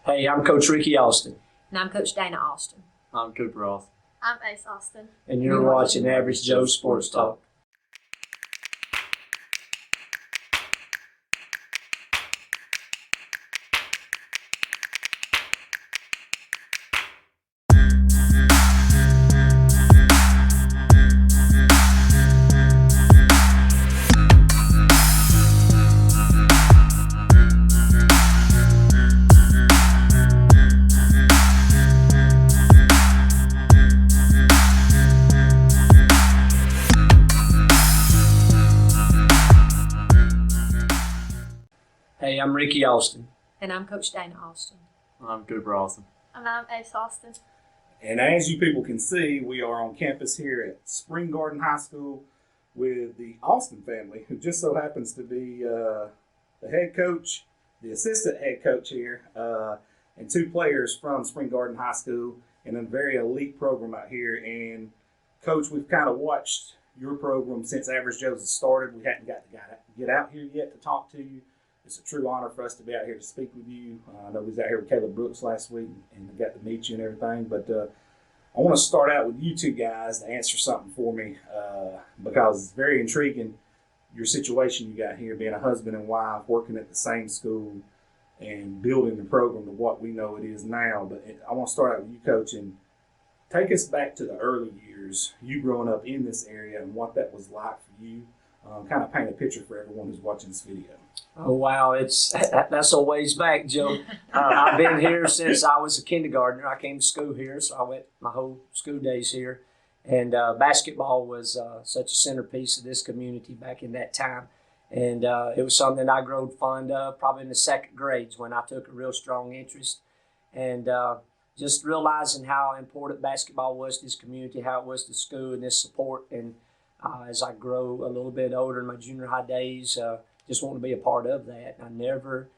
Hey, I'm Coach Ricky Austin. And I'm Coach Dana Austin. I'm Cooper Austin. I'm Ace Austin. And you're watching Average Joe Sports Talk. Hey, I'm Ricky Austin. And I'm Coach Dana Austin. I'm Cooper Austin. And I'm Ace Austin. And as you people can see, we are on campus here at Spring Garden High School with the Austin family, who just so happens to be the head coach, the assistant head coach here, and two players from Spring Garden High School in a very elite program out here. And Coach, we've kind of watched your program since Average Joe's has started. We hadn't got to get out here yet to talk to you. It's a true honor for us to be out here to speak with you. I know we was out here with Caleb Brooks last week and got to meet you and everything. But I want to start out with you two guys to answer something for me because it's very intriguing, your situation you got here, being a husband and wife, working at the same school and building the program to what we know it is now. But I want to start out with you, Coach, and take us back to the early years, you growing up in this area and what that was like for you. Kind of paint a picture for everyone who's watching this video. Oh, wow. That's a ways back, Joe. I've been here since I was a kindergartner. I came to school here, so I went my whole school days here. And basketball was such a centerpiece of this community back in that time. And it was something I grew fond of probably in the second grades when I took a real strong interest. And just realizing how important basketball was to this community, how it was to school and this support. And as I grow a little bit older in my junior high days, just want to be a part of that. I never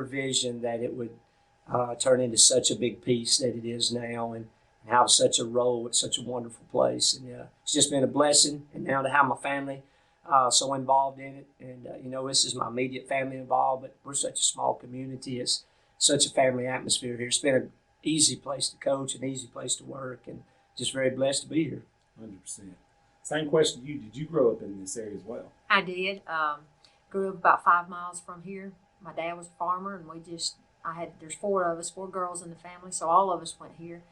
visioned that it would turn into such a big piece that it is now and have such a role at such a wonderful place. And it's just been a blessing. And now to have my family so involved in it. And, this is my immediate family involved, but we're such a small community. It's such a family atmosphere here. It's been an easy place to coach, an easy place to work, and just very blessed to be here. 100%. Same question to you. Did you grow up in this area as well? I did. Grew up about 5 miles from here. My dad was a farmer, and there's 4 of us, 4 girls in the family, so all of us went here.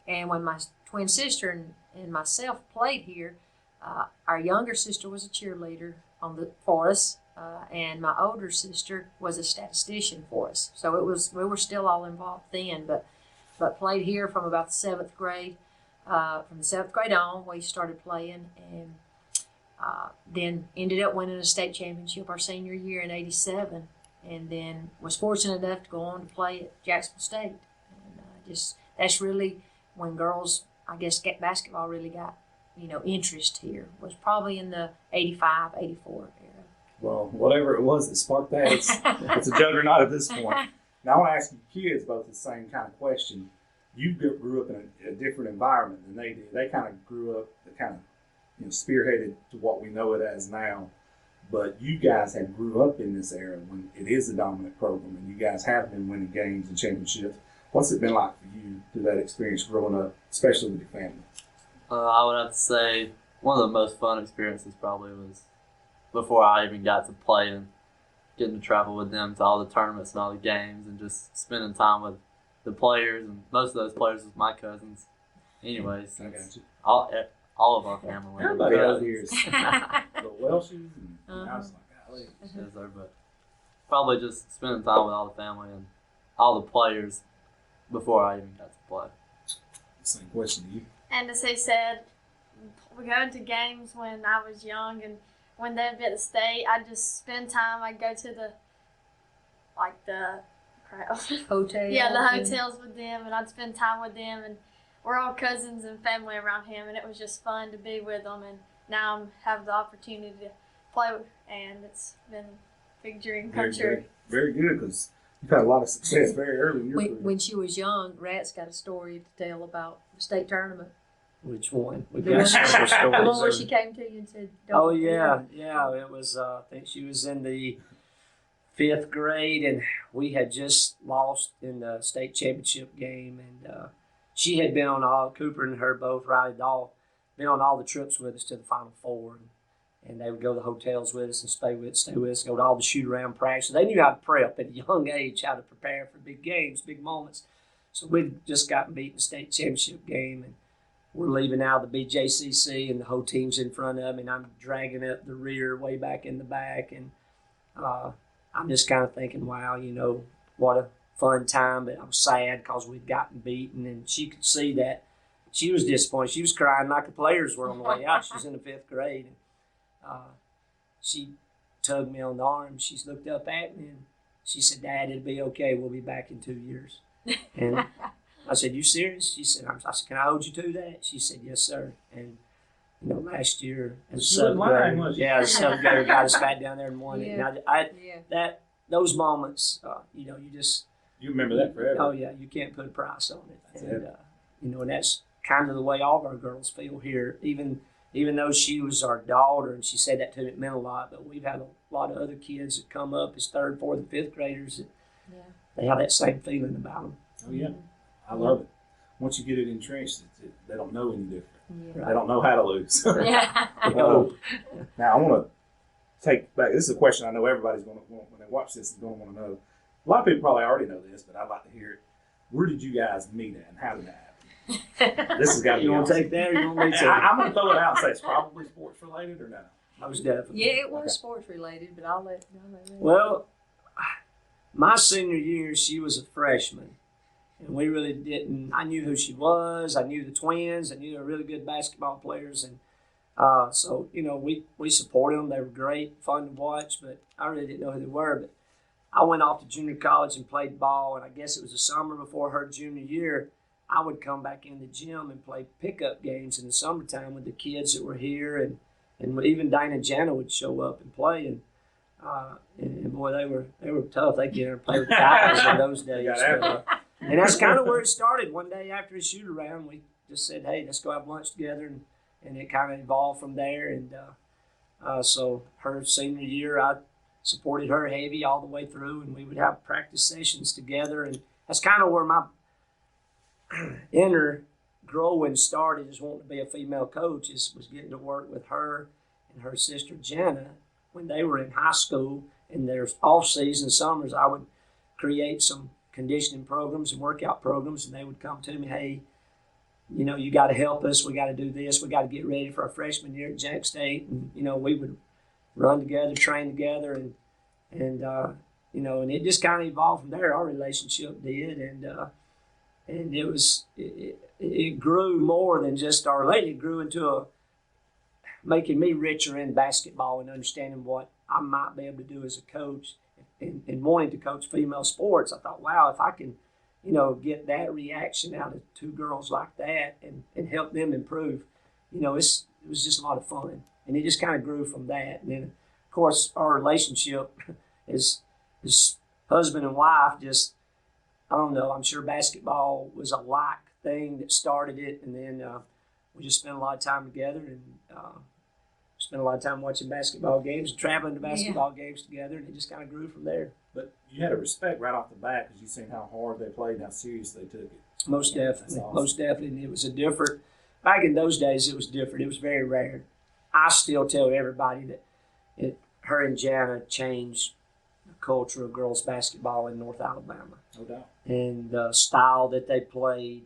And when my twin sister and myself played here, our younger sister was a cheerleader for us, and my older sister was a statistician for us. So we were still all involved then, but played here from about the 7th grade. From the 7th grade on, we started playing, and then ended up winning a state championship our senior year in '87, and then was fortunate enough to go on to play at Jacksonville State. And that's really when girls, I guess, basketball really got interest here. Was probably in the '85, '84 era. Well, whatever it was that sparked that, it's a juggernaut at this point. Now I want to ask you kids both the same kind of question. You grew up in a different environment than they did. They kind of grew up, kind of spearheaded to what we know it as now. But you guys had grew up in this era when it is a dominant program, and you guys have been winning games and championships. What's it been like for you through that experience growing up, especially with your family? I would have to say one of the most fun experiences probably was before I even got to play and getting to travel with them to all the tournaments and all the games and just spending time with the players, and most of those players was my cousins. Anyways, all of our family went. Everybody out here is the Welshes, and I was like, golly. Yes, sir, but probably just spending time with all the family and all the players before I even got to play. Same question to you. And as he said, we go to games when I was young, and when they'd be at the state, I'd just spend time. I'd go to the Hotel. Yeah, the hotels with them, and I'd spend time with them, and we're all cousins and family around him, and it was just fun to be with them, and now I have the opportunity to play with, and it's been a big dream come true. Very good, because you've had a lot of success very early in your career. When she was young, Rat's got a story to tell about the state tournament. Which one? We The got one several stories. The one where of she it. came to you and said, Oh, yeah. It was, I think she was in the fifth grade, and we had just lost in the state championship game. And she had been on Cooper and her both, Riley Dahl, been on all the trips with us to the Final Four. And they would go to the hotels with us and stay with us, go to all the shoot-around practices. They knew how to prep at a young age, how to prepare for big games, big moments. So we'd just gotten beat in the state championship game, and we're leaving out of the BJCC, and the whole team's in front of me, and I'm dragging up the rear way back in the back. And I'm just kind of thinking, wow, you know, what a fun time. But I was sad because we'd gotten beaten, and she could see that. She was disappointed. She was crying like the players were on the way out. She was in the fifth grade. And, she tugged me on the arm. She looked up at me and she said, "Dad, it'll be okay. We'll be back in 2 years." And I said, "You serious?" She said, I said, "Can I hold you to that?" She said, "Yes, sir." And you know, last year as a seventh grader, the seventh grader got us back down there and won it. And that those moments, you know, you remember that forever. Oh yeah, you can't put a price on it. And you know, and that's kind of the way all of our girls feel here. Even though she was our daughter, and she said that to me, it meant a lot, but we've had a lot of other kids that come up as third, fourth, and fifth graders that they have that same feeling about them. Oh, yeah. I love it. Once you get it entrenched, they don't know any different. Yeah. They don't know how to lose. Yeah. Now, I want to take back, this is a question I know everybody's going to want, when they watch this, is going to want to know. A lot of people probably already know this, but I'd like to hear it. Where did you guys meet at, and how did that happen? This has got to be You want to take that, or you want me to? I'm going to throw it out and say it's probably sports related or no? I was definitely. Yeah, it was sports related, but I'll let you know. Well, my senior year, she was a freshman, and we really didn't. I knew who she was. I knew the twins. I knew they were really good basketball players, and so you know, we supported them. They were great, fun to watch, but I really didn't know who they were. But I went off to junior college and played ball, and I guess it was the summer before her junior year. I would come back in the gym and play pickup games in the summertime with the kids that were here, and even Dana and Jana would show up and play, and boy, they were tough. They get in and play with guys in those days. And that's kind of where it started. One day after a shoot around, we just said, "Hey, let's go have lunch together," and it kind of evolved from there. And so her senior year, I supported her heavy all the way through, and we would have practice sessions together, and that's kind of where my inner growing started, is wanting to be a female coach, was getting to work with her and her sister Jana when they were in high school. In their off-season summers, I would create some conditioning programs and workout programs, and they would come to me, "Hey, you know, you got to help us. We got to do this. We got to get ready for our freshman year at Jack State." And you know, we would run together, train together, and you know, and it just kind of evolved from there. Our relationship did, and it grew more than just our relationship. It grew into making me richer in basketball and understanding what I might be able to do as a coach, and wanting to coach female sports. I thought, wow, if I can, you know, get that reaction out of two girls like that and help them improve, you know, it was just a lot of fun. And it just kind of grew from that. And then, of course, our relationship is husband and wife. Just, I don't know, I'm sure basketball was a like thing that started it, and then we just spent a lot of time together, and spent a lot of time watching basketball games and traveling to basketball games together, and it just kind of grew from there. But you had a respect right off the bat because you seen how hard they played and how serious they took it. Most definitely. Awesome. Most definitely. And it was a different, back in those days, it was different. It was very rare. I still tell everybody that her and Jana changed the culture of girls basketball in North Alabama. No doubt. And the style that they played,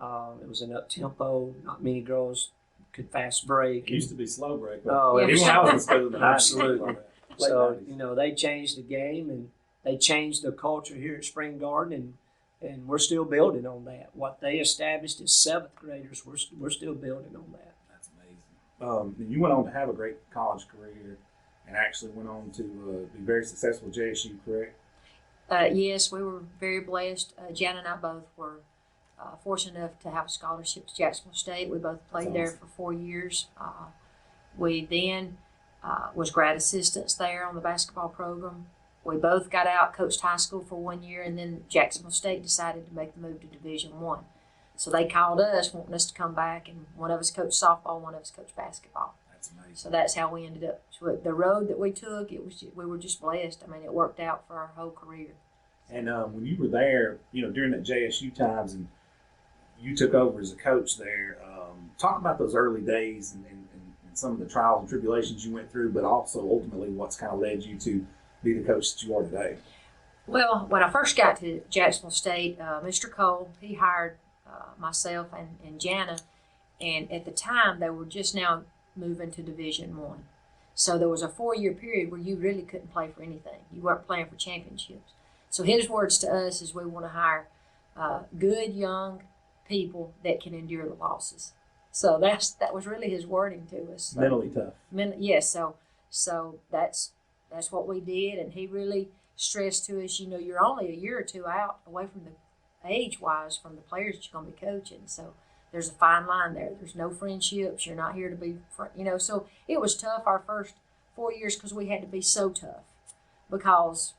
it was an up-tempo. Not many girls could fast break. It used to be slow break. Oh, even when I was in school, absolutely. So, 90s. you know, they changed the game, and they changed the culture here at Spring Garden, and we're still building on that. What they established as seventh graders, we're still building on that. That's amazing. You went on to have a great college career and actually went on to be very successful at JSU, correct? Yes, we were very blessed. Jan and I both were fortunate enough to have a scholarship to Jacksonville State. We both played there for 4 years. We then was grad assistants there on the basketball program. We both got out, coached high school for 1 year, and then Jacksonville State decided to make the move to Division I. So they called us, wanting us to come back, and one of us coached softball, one of us coached basketball. That's amazing. So that's how we ended up. So the road that we took, we were just blessed. I mean, it worked out for our whole career. And when you were there, during that JSU times, and you took over as a coach there, talk about those early days and some of the trials and tribulations you went through, but also ultimately what's kind of led you to be the coach that you are today. Well, when I first got to Jacksonville State, Mr. Cole, he hired myself and Jana, and at the time they were just now moving to Division I. So there was a 4-year period where you really couldn't play for anything. You weren't playing for championships. So his words to us is we want to hire good young people that can endure the losses. So that was really his wording to us. So, Mentally tough. Yes. So that's what we did, and he really stressed to us, you're only a year or two out away from the age-wise from the players that you're going to be coaching. So there's a fine line there. There's no friendships. You're not here to be, So it was tough our first 4 years because we had to be so tough because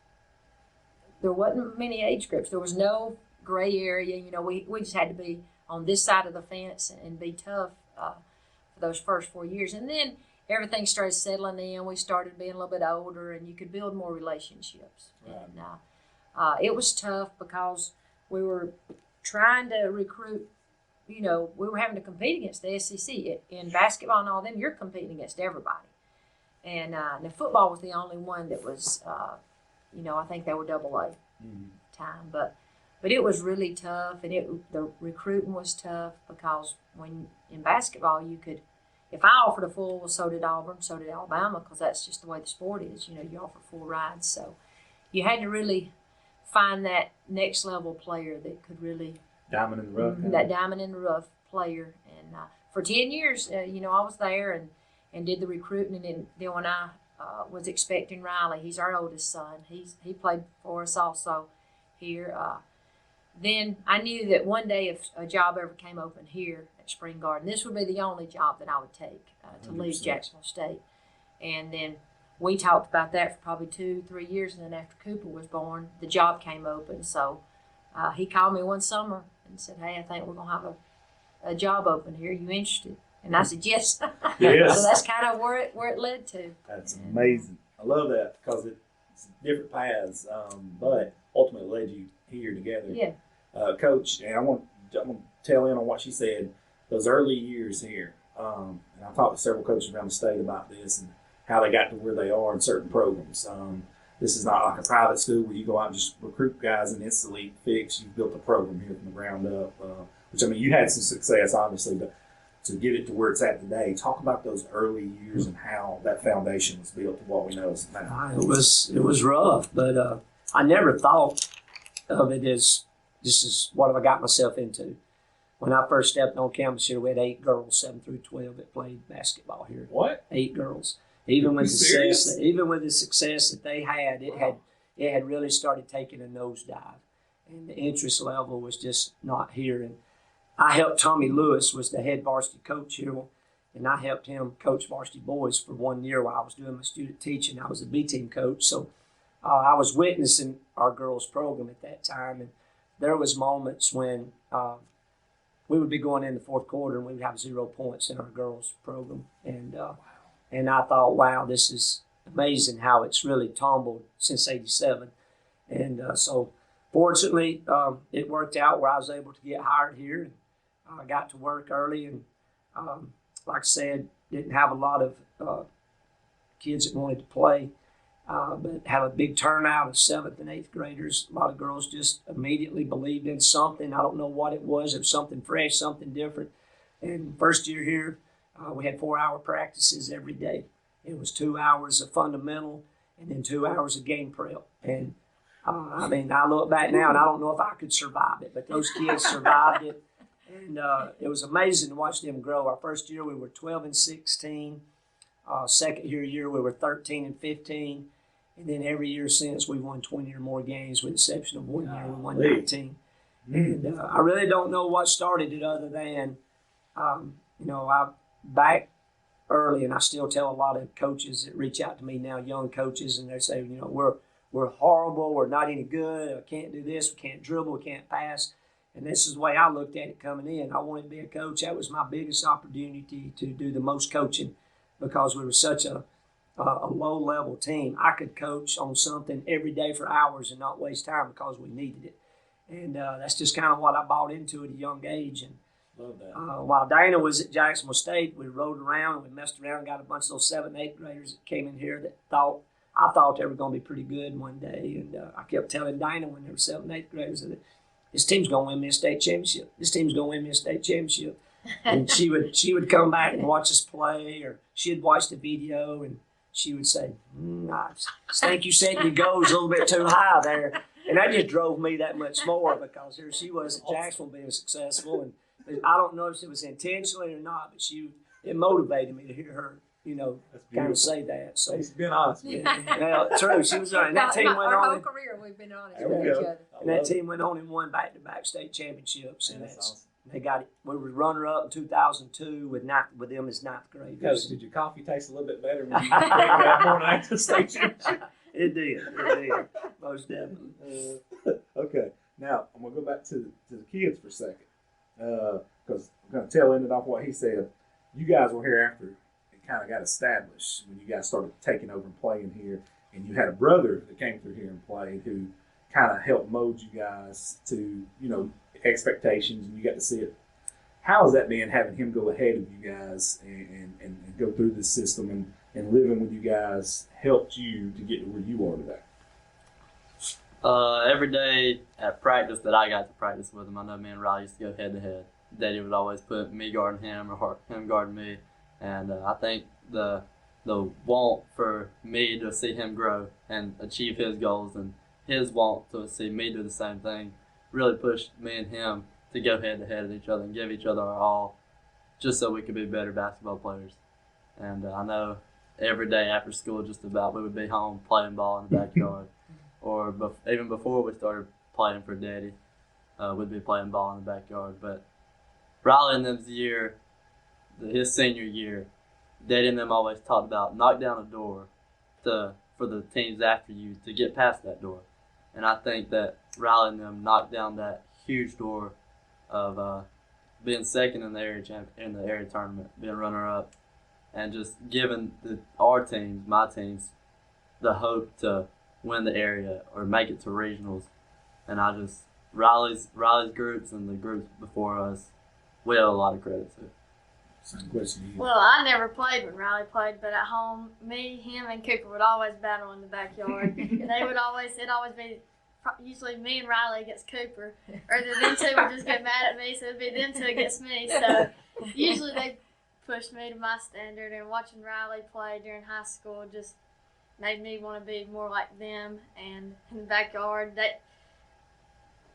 there wasn't many age groups. There was no gray area. We just had to be on this side of the fence and be tough for those first 4 years. And then everything started settling in. We started being a little bit older, and you could build more relationships. Right. And it was tough because we were trying to recruit. We were having to compete against the SEC. In basketball and all them, you're competing against everybody. And the football was the only one that was, I think they were AA time. But it was really tough, and the recruiting was tough because when in basketball you could, if I offered a full, well, so did Auburn, so did Alabama, because that's just the way the sport is. You offer full rides. So you had to really find that next level player that could really Diamond in the rough. that diamond in the rough player. And for 10 years, I was there and did the recruiting. And then when I was expecting Riley, he's our oldest son. He played for us also here. Then I knew that one day if a job ever came open here at Spring Garden, this would be the only job that I would take to leave 100%. Jacksonville State. And then we talked about that for probably 2-3 years. And then after Cooper was born, the job came open. So he called me one summer and said, "Hey, I think we're going to have a job open here. You interested?" And I said, "Yes." Yes. So that's kind of where it led to. That's amazing. I love that because it's different paths, but ultimately led you here together. Yeah. Coach, and I want to tail in on what she said, those early years here. And I've talked to several coaches around the state about this and how they got to where they are in certain programs. This is not like a private school where you go out and just recruit guys and instantly fix. You've built a program here from the ground up, which, you had some success, obviously, but to get it to where it's at today, talk about those early years and how that foundation was built to what we know is now. It was rough, but I never thought of it as this is what have I got myself into. When I first stepped on campus here, we had 8 girls, 7 through 12, that played basketball here. What? 8 girls. Even with Serious? the success that they had, it had really started taking a nosedive, and the interest level was just not here. And I helped Tommy Lewis, was the head varsity coach here, and I helped him coach varsity boys for 1 year while I was doing my student teaching. I was a B team coach, so I was witnessing our girls program at that time, and there was moments when we would be going in the fourth quarter and we would have 0 points in our girls program, and I thought, wow, this is amazing how it's really tumbled since '87. And so fortunately, it worked out where I was able to get hired here. I got to work early and, like I said, didn't have a lot of kids that wanted to play, but had a big turnout of 7th and 8th graders. A lot of girls just immediately believed in something. I don't know what it was. It was something fresh, something different. And first year here, we had 4-hour practices every day. It was 2 hours of fundamental and then 2 hours of game prep. And I look back now and I don't know if I could survive it, but those kids survived it. And it was amazing to watch them grow. Our first year we were 12-16. Second year we were 13-15. And then every year since we've won 20 or more games, with the exception of 1 year we won 19. And I really don't know what started it other than, I back early, and I still tell a lot of coaches that reach out to me now, young coaches, and they say, we're horrible, we're not any good, I can't do this, we can't dribble, we can't pass. And this is the way I looked at it coming in. I wanted to be a coach. That was my biggest opportunity to do the most coaching because we were such a low-level team. I could coach on something every day for hours and not waste time because we needed it. And that's just kind of what I bought into at a young age. And Love that. while Dana was at Jacksonville State, we rode around and we messed around and got a bunch of those 7th and 8th graders that came in here that I thought they were going to be pretty good one day. And I kept telling Dana when they were 7th and 8th graders that this team's going to win me a state championship. This team's going to win me a state championship. And she would come back and watch us play, or she'd watch the video and she would say, I think you set your goals a little bit too high there. And that just drove me that much more because here she was at Jacksonville being successful. And I don't know if it was intentionally or not, but it motivated me to hear her, kind of say that. So She's been honest. well, true. She was right. And that team went Our whole on. career, we've been honest There with we each go. other. And that team went on and won back-to-back state championships. And That's awesome. they got it. We were runner-up in 2002 with them as 9th Coach, graders. did your coffee taste a little bit better when you drank that morning after the state championship? It did. Most definitely. Okay, now I'm gonna go back to the kids for a second, because I'm gonna tail ended off what he said. You guys were here after it kind of got established when you guys started taking over and playing here, and you had a brother that came through here and played who kind of helped mold you guys to expectations, and you got to see it. How has that been having him go ahead of you guys and go through this system and living with you guys helped you to get to where you are today? Every day at practice that I got to practice with him, I know me and Riley used to go head to head. Daddy would always put me guarding him or him guarding me, and I think the want for me to see him grow and achieve his goals and his want to see me do the same thing really pushed me and him to go head to head with each other and give each other our all, just so we could be better basketball players. And I know every day after school, just about, we would be home playing ball in the backyard. Or even before we started playing for Daddy, we'd be playing ball in the backyard. But Riley and them's year, his senior year, Daddy and them always talked about knock down a door for the teams after you to get past that door. And I think that Riley and them knocked down that huge door of being second in the area tournament, being runner-up, and just giving our teams, my teams, the hope to win the area or make it to regionals. And Riley's groups and the groups before us, we owe a lot of credit to. Same question to you. Well, I never played when Riley played, but at home, him, and Cooper would always battle in the backyard. And it'd always be usually me and Riley against Cooper, or them two would just get mad at me, so it'd be them two against me. So usually they pushed me to my standard, and watching Riley play during high school just made me want to be more like them. And in the backyard,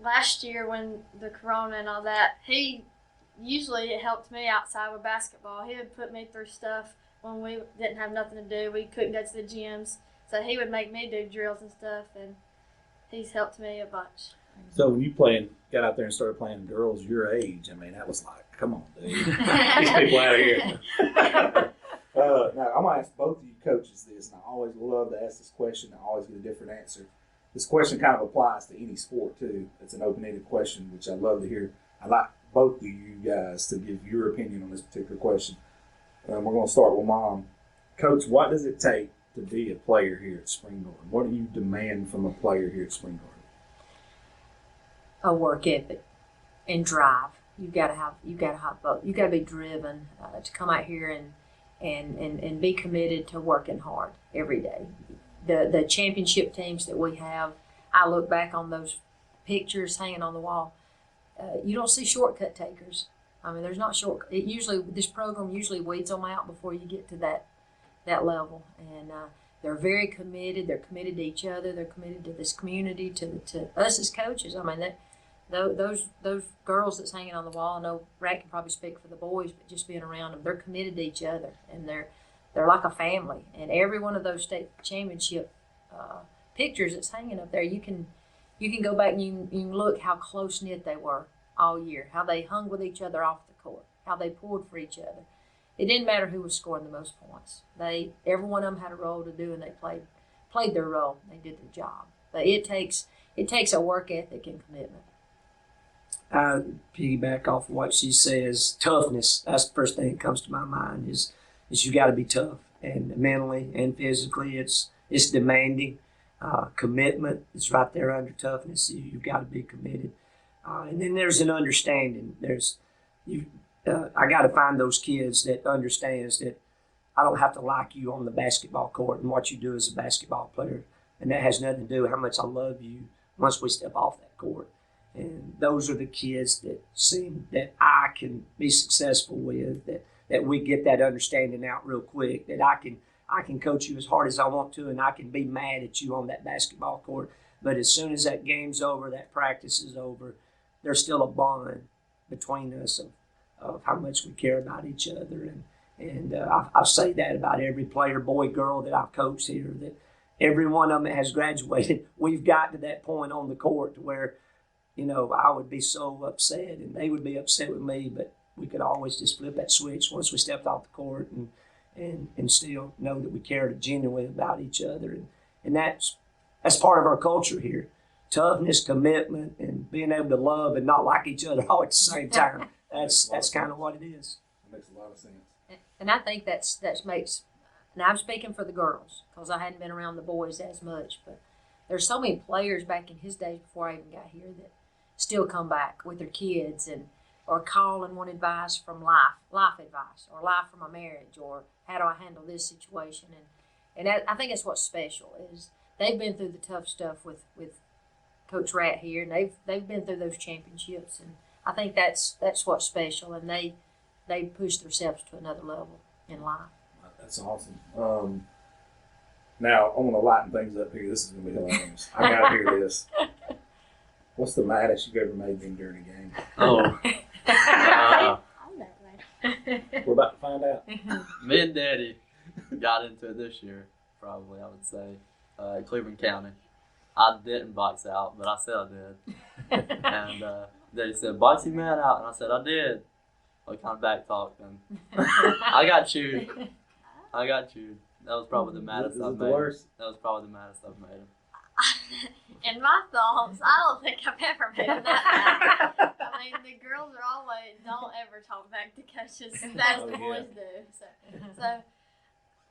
last year when the corona and all that, it helped me outside with basketball. He would put me through stuff when we didn't have nothing to do. We couldn't go to the gyms, so he would make me do drills and stuff, and he's helped me a bunch. So when you got out there and started playing girls your age, I mean, that was like, come on, dude. These people out of here. Now, I'm going to ask both of you coaches this, and I always love to ask this question. I always get a different answer. This question kind of applies to any sport, too. It's an open-ended question, which I love to hear. I'd like both of you guys to give your opinion on this particular question. We're going to start with Mom. Coach, what does it take to be a player here at Spring Garden? What do you demand from a player here at Spring Garden? A work ethic and drive. You gotta have both. You gotta be driven to come out here and be committed to working hard every day. The championship teams that we have, I look back on those pictures hanging on the wall. You don't see shortcut takers. I mean, there's not this program usually weeds them out before you get to that level. And they're very committed. They're committed to each other. They're committed to this community, to us as coaches. I mean, those girls that's hanging on the wall, I know Rat can probably speak for the boys, but just being around them, they're committed to each other, and they're like a family. And every one of those state championship pictures that's hanging up there, you can go back and you can look how close-knit they were all year, how they hung with each other off the court, how they pulled for each other. It didn't matter who was scoring the most points. Every one of them had a role to do, and they played their role. They did their job. But it takes a work ethic and commitment. I piggyback off what she says. Toughness. That's the first thing that comes to my mind. Is is you got to be tough, and mentally and physically, it's demanding. Commitment is right there under toughness. You've got to be committed, and then there's an understanding. I got to find those kids that understands that I don't have to like you on the basketball court and what you do as a basketball player, and that has nothing to do with how much I love you once we step off that court. And those are the kids that seem that I can be successful with, that we get that understanding out real quick, that I can coach you as hard as I want to, and I can be mad at you on that basketball court. But as soon as that game's over, that practice is over, there's still a bond between us of how much we care about each other. And I say that about every player, boy, girl, that I've coached here, that every one of them that has graduated, we've got to that point on the court to where, I would be so upset and they would be upset with me, but we could always just flip that switch once we stepped off the court and still know that we cared genuinely about each other. And that's part of our culture here. Toughness, commitment, and being able to love and not like each other all at the same time. That's kind of what it is. That makes a lot of sense. And I think that makes, and I'm speaking for the girls because I hadn't been around the boys as much, but there's so many players back in his days before I even got here that still come back with their kids or call and want advice from life advice, or life from a marriage, or how do I handle this situation. And I think that's what's special is they've been through the tough stuff with Coach Rat here, and they've been through those championships, and I think that's what's special, and they push themselves to another level in life. That's awesome. Now, I want to lighten things up here. This is going to be hilarious. I got to hear this. What's the maddest you've ever made them during a game? Oh, I'm that way. We're about to find out. me and Daddy got into it this year, probably, I would say, Cleveland County. I didn't box out, but I said I did. And Daddy said, box your man out. And I said, I did. Like, kind of back talk. And I got chewed. That was probably the maddest I've made him. That was probably the maddest I've made him. In my thoughts, I don't think I've ever made him that mad. I mean, the girls are always, don't ever talk back to coaches as the boys do. So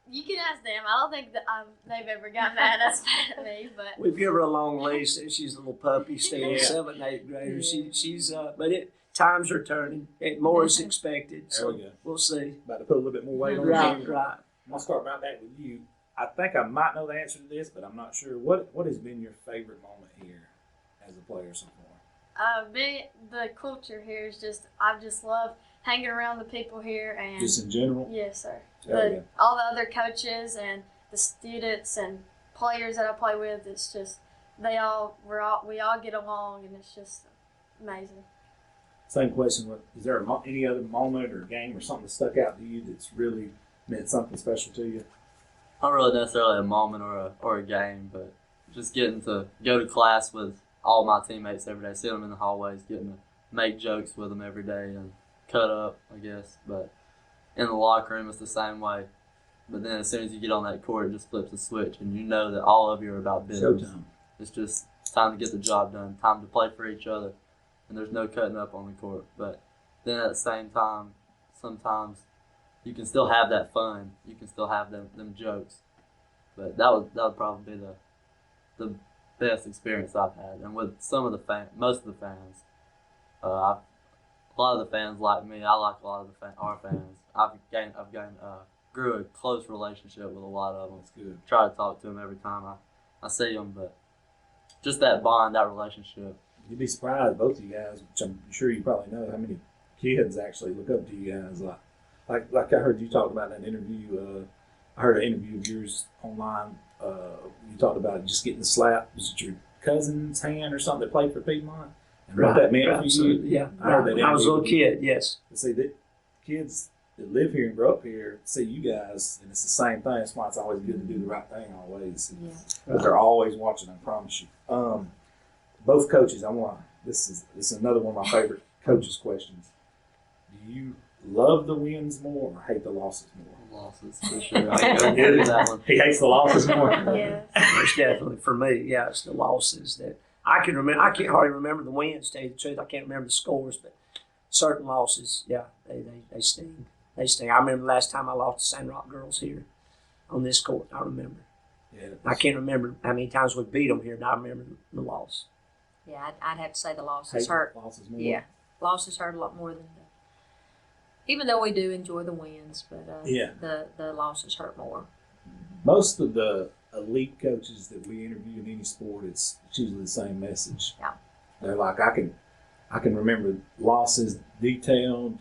you can ask them. I don't think that they've ever got mad at me, but We've given her a long leash. She's a little puppy still, Yeah. 7th, 8th grader. She's times are turning. And more is expected. There we So go. we'll see. About to put a little bit more weight on Right, you. right. I'm going to start right back with you. I think I might know the answer to this, but I'm not sure. What has been your favorite moment here as a player so far? the culture here is just, I just love hanging around the people here and Just in general? yes, sir. There we go. All the other coaches and the students and players that I play with, it's just we all get along, and it's just amazing. Same question. Is there any other moment or game or something that stuck out to you that's really meant something special to you? Not really necessarily a moment or a game, but just getting to go to class with all my teammates every day, see them in the hallways, getting to make jokes with them every day and cut up, I guess. But in the locker room, it's the same way. But then as soon as you get on that court, it just flips a switch, and you know that all of you are about business. Showtime. It's just time to get the job done, time to play for each other, and there's no cutting up on the court. But then at the same time, sometimes you can still have that fun. You can still have them jokes. But that would probably be the best experience I've had. And with some of the most of the fans, a lot of the fans like me. I like a lot of our fans. Grew a close relationship with a lot of them. That's good. Try to talk to them every time I see them, but just that bond, that relationship. You'd be surprised, both of you guys, which I'm sure you probably know, how many kids actually look up to you guys. Like I heard you talk about in an interview. I heard an interview of yours online. You talked about just getting the slap. Was it your cousin's hand or something that played for Piedmont? And what that meant for you? Yeah, I heard that when I was a little interview. kid, yes. See, that kids that live here and grow up here see you guys, and it's the same thing. That's why it's always good to do the right thing always. Yeah. But they're always watching, I promise you. Both coaches, this is another one of my favorite coaches' questions. Do you love the wins more or hate the losses more? Losses, for sure. I can go through that one. He hates the losses more. Yes. It's definitely, for me, yeah, it's the losses that I can remember. I can't hardly remember the wins, to tell you the truth. I can't remember the scores, but certain losses, yeah, they sting. they sting. I remember the last time I lost to Sand Rock girls here on this court. I remember. Yeah, I can't remember how many times we beat them here, but I remember the loss. Yeah, I'd have to say the losses hurt. Losses more. Yeah, losses hurt a lot more than even though we do enjoy the wins, but the losses hurt more. Most of the elite coaches that we interview in any sport, it's usually the same message. Yeah. They're like, I can remember losses detailed,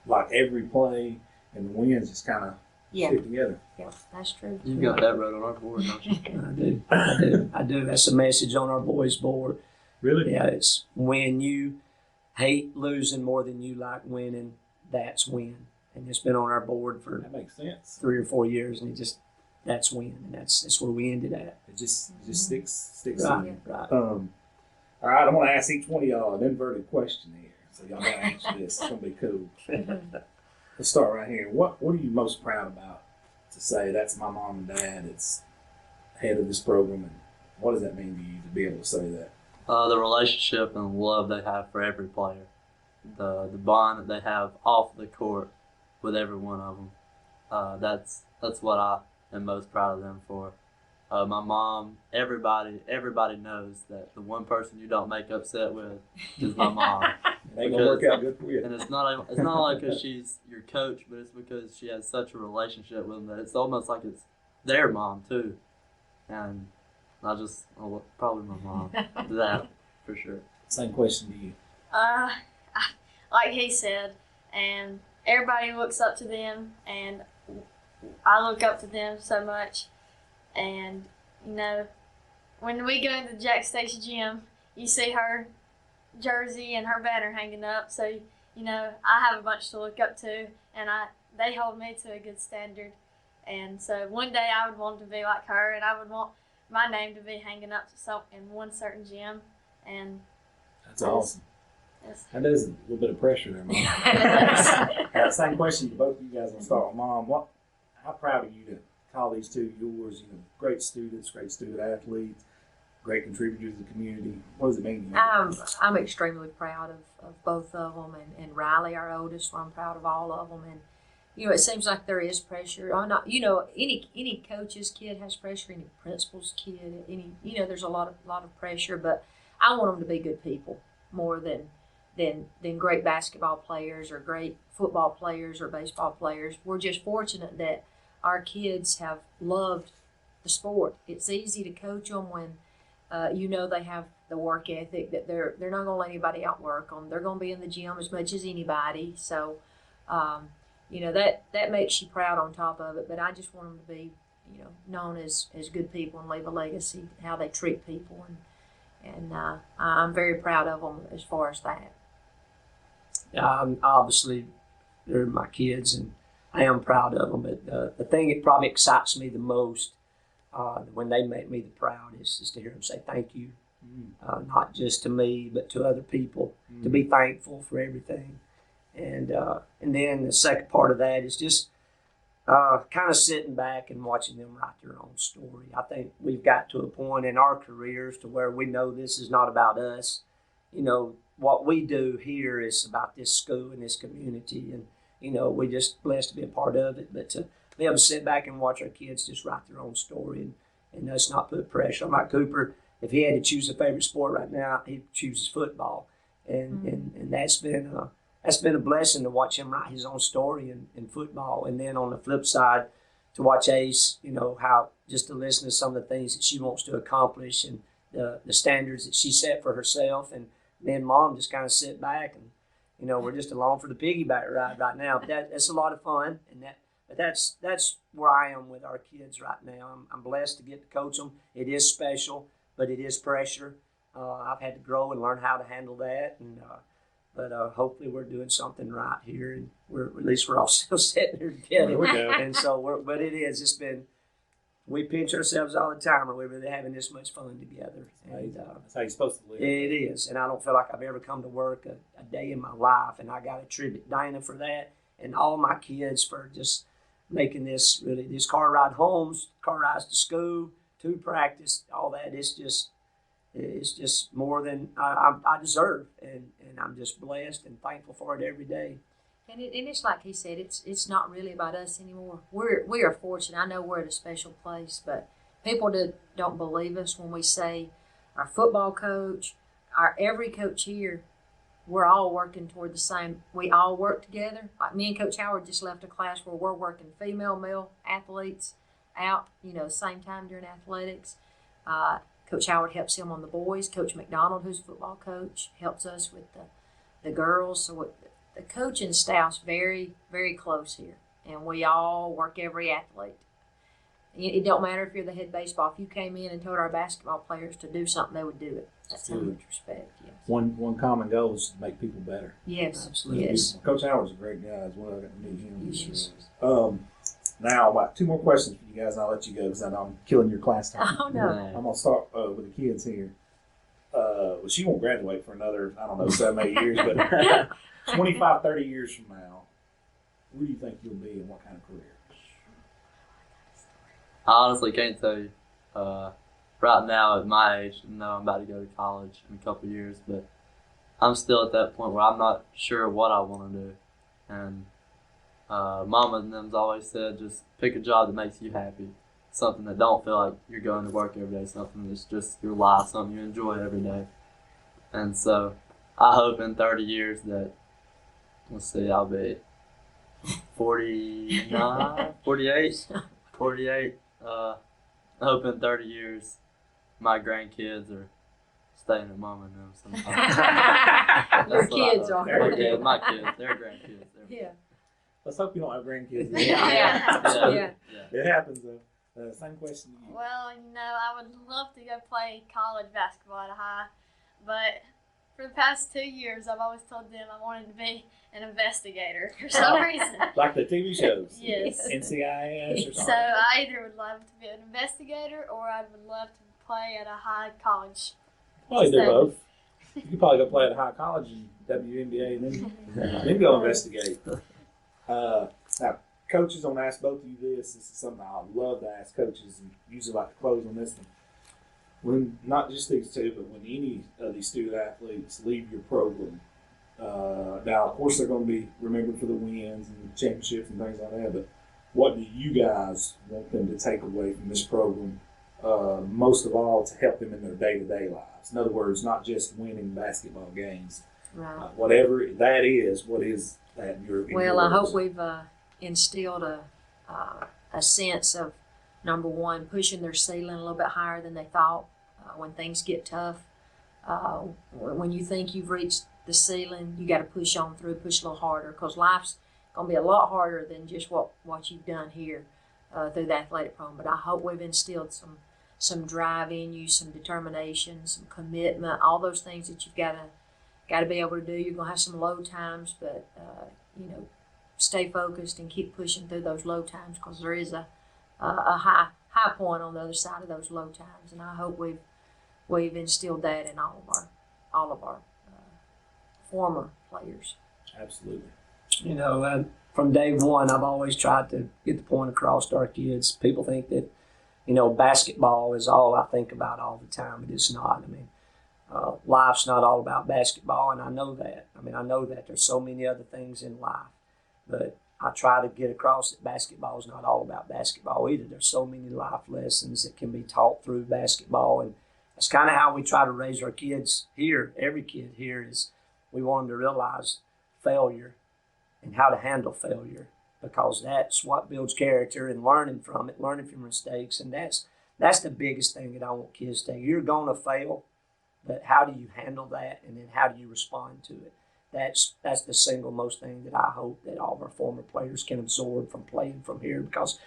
like every play, and the wins just kind of stick together. Yeah, that's true. You got that right on our board, don't you? I do. That's a message on our boys' board. Really? Yeah, it's when you hate losing more than you like winning, that's win. And it's been on our board for That makes sense. 3 or 4 years, and that's win, and that's where we ended at. It just sticks Right, in. right. All right, I'm gonna ask each one of y'all an inverted question here, so y'all gotta answer this. It's gonna be cool. Let's start right here. What are you most proud about to say that's my mom and dad? It's head of this program, and what does that mean to you to be able to say that? The relationship and the love they have for every player, the bond that they have off the court with every one of them. That's what I am most proud of them for. My mom, everybody knows that the one person you don't make upset with is my mom. It ain't gonna work out good for you. And it's not like because she's your coach, but it's because she has such a relationship with them that it's almost like it's their mom too. And probably my mom. That for sure. Same question to you. Like he said, and everybody looks up to them, and I look up to them so much. And when we go into the Jack Station gym, you see her jersey and her banner hanging up. So I have a bunch to look up to, and they hold me to a good standard. And so one day I would want to be like her, and I would want my name to be hanging up in one certain gym. And That's awesome. Yes. That is a little bit of pressure there, Mom. Same question to both of you guys. I'll start with Mom. How proud are you to call these two yours? Great students, great student athletes, great contributors to the community. What does it mean to you? I'm extremely proud of both of them, and Riley, our oldest, I'm proud of all of them. And it seems like there is pressure. Any coach's kid has pressure. Any principal's kid, there's a lot of pressure. But I want them to be good people more than great basketball players or great football players or baseball players. We're just fortunate that our kids have loved the sport. It's easy to coach them when they have the work ethic that they're not going to let anybody outwork them. They're going to be in the gym as much as anybody. So, that makes you proud on top of it. But I just want them to be, known as good people and leave a legacy, how they treat people. And I'm very proud of them as far as that. Obviously, they're my kids, and I am proud of them. But the thing that probably excites me the most when they make me the proudest is to hear them say thank you, not just to me, but to other people, to be thankful for everything. And then the second part of that is just kind of sitting back and watching them write their own story. I think we've got to a point in our careers to where we know this is not about us. What we do here is about this school and this community, and we're just blessed to be a part of it. But to be able to sit back and watch our kids just write their own story and us not put pressure on. Like Cooper, if he had to choose a favorite sport right now, he'd choose football, and that's been a blessing to watch him write his own story in football. And then on the flip side, to watch Ace, how just to listen to some of the things that she wants to accomplish and the standards that she set for herself. And me and Mom just kind of sit back and, we're just along for the piggyback ride right now. But that's a lot of fun. But that's where I am with our kids right now. I'm blessed to get to coach them. It is special, but it is pressure. I've had to grow and learn how to handle that. But hopefully we're doing something right here, and at least we're all still sitting here together. There we go. And so, but it's been, we pinch ourselves all the time. Are we really having this much fun together? And That's how you're supposed to live. it is, and I don't feel like I've ever come to work a day in my life, and I got to attribute Dinah for that, and all my kids for just making this car ride homes, car rides to school, to practice, all that. It's just more than I deserve, and I'm just blessed and thankful for it every day. And it's like he said, it's not really about us anymore. We are fortunate. I know we're at a special place, but people don't believe us when we say our football coach, our every coach here, we're all working toward the same. We all work together. Like me and Coach Howard just left a class where we're working female, male athletes out, same time during athletics. Coach Howard helps him on the boys. Coach McDonald, who's a football coach, helps us with the girls. So the coaching staff's very, very close here, and we all work every athlete. It don't matter if you're the head baseball. If you came in and told our basketball players to do something, they would do it. That's how much respect. Yes. One common goal is to make people better. Yes. Absolutely. Yes. Coach Howard's a great guy as well. I got to meet him. Yes. Now, about 2 more questions for you guys, and I'll let you go because I know I'm killing your class time. Oh no. I'm going to start with the kids here. Well, she won't graduate for another, 7, 8 years, but 25, 30 years from now, where do you think you'll be and what kind of career? I honestly can't tell you. Right now, at my age, I'm about to go to college in a couple of years, but I'm still at that point where I'm not sure what I want to do. And Mama and them's always said, just pick a job that makes you happy. Something that don't feel like you're going to work every day. Something that's just your life, something you enjoy every day. And so I hope in 30 years that, I'll be 49, 48. I hope in 30 years my grandkids are staying at Mama and them sometimes. Your kids are. Yeah, my kids, their grandkids. Yeah. Let's hope you don't have grandkids. Yeah. It happens, though. Same question to you. Well, I would love to go play college basketball at a high, but for the past 2 years, I've always told them I wanted to be an investigator for some reason. Like the TV shows? Yes. NCIS or So something? I either would love to be an investigator or I would love to play at a high college. Probably do So- both. You could probably go play at a high college in WNBA and then go investigate. Now, coaches, I'm going to ask both of you this. This is something I love to ask coaches, and usually like to close on this one. When, not just these two, but when any of these student athletes leave your program, now, of course, they're going to be remembered for the wins and championships and things like that, but what do you guys want them to take away from this program, most of all, to help them in their day-to-day lives? In other words, not just winning basketball games. Right. Whatever that is, what is that in your Well, I words? hope we've instilled a sense of, number one, pushing their ceiling a little bit higher than they thought when things get tough. When you think you've reached the ceiling, you got to push on through, push a little harder, because life's going to be a lot harder than just what you've done here through the athletic program. But I hope we've instilled some drive in you, some determination, some commitment, all those things that you've got to be able to do. You're going to have some low times, but stay focused and keep pushing through those low times, because there is a high point on the other side of those low times. And I hope we've instilled that in all of our former players. Absolutely. From day one, I've always tried to get the point across to our kids. People think that, basketball is all I think about all the time, but it's not. Life's not all about basketball, and I know that. I know that there's so many other things in life, but I try to get across that basketball is not all about basketball either. There's so many life lessons that can be taught through basketball, and that's kind of how we try to raise our kids here. Every kid here is, we want them to realize failure and how to handle failure, because that's what builds character, and learning from it, learning from mistakes, and that's the biggest thing that I want kids to take. You're going to fail, but how do you handle that, and then how do you respond to it? That's the single most thing that I hope that all of our former players can absorb from playing from here, because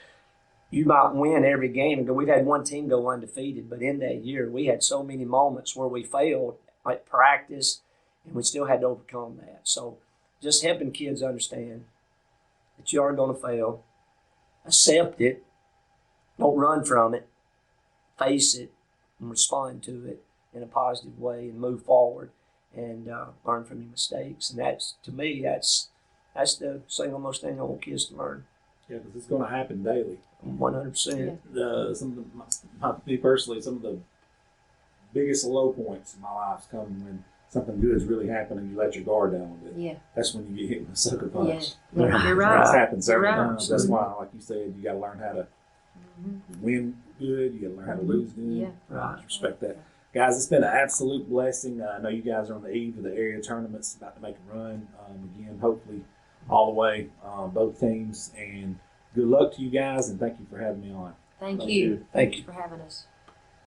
you might win every game and go. We've had one team go undefeated, but in that year we had so many moments where we failed at practice, and we still had to overcome that. So just helping kids understand that you are going to fail, accept it, don't run from it, face it, and respond to it in a positive way, and move forward and learn from your mistakes. And that's, to me, that's the single most thing I want kids to learn. Yeah, because it's going to happen daily. 100%. Me personally, some of the biggest low points in my life come when something good's really happening, you let your guard down a bit. Yeah. That's when you get hit with a sucker punch. Yeah. Yeah. You're right. That's happened several You're right. times. That's why, like you said, you got to learn how to win good. You got to learn how to lose good. Yeah. Right. Respect that. Guys, it's been an absolute blessing. I know you guys are on the eve of the area tournaments, about to make a run. Again, hopefully all the way, both teams. And good luck to you guys, and thank you for having me on. Thank Thank you. you. Thank you. for having us.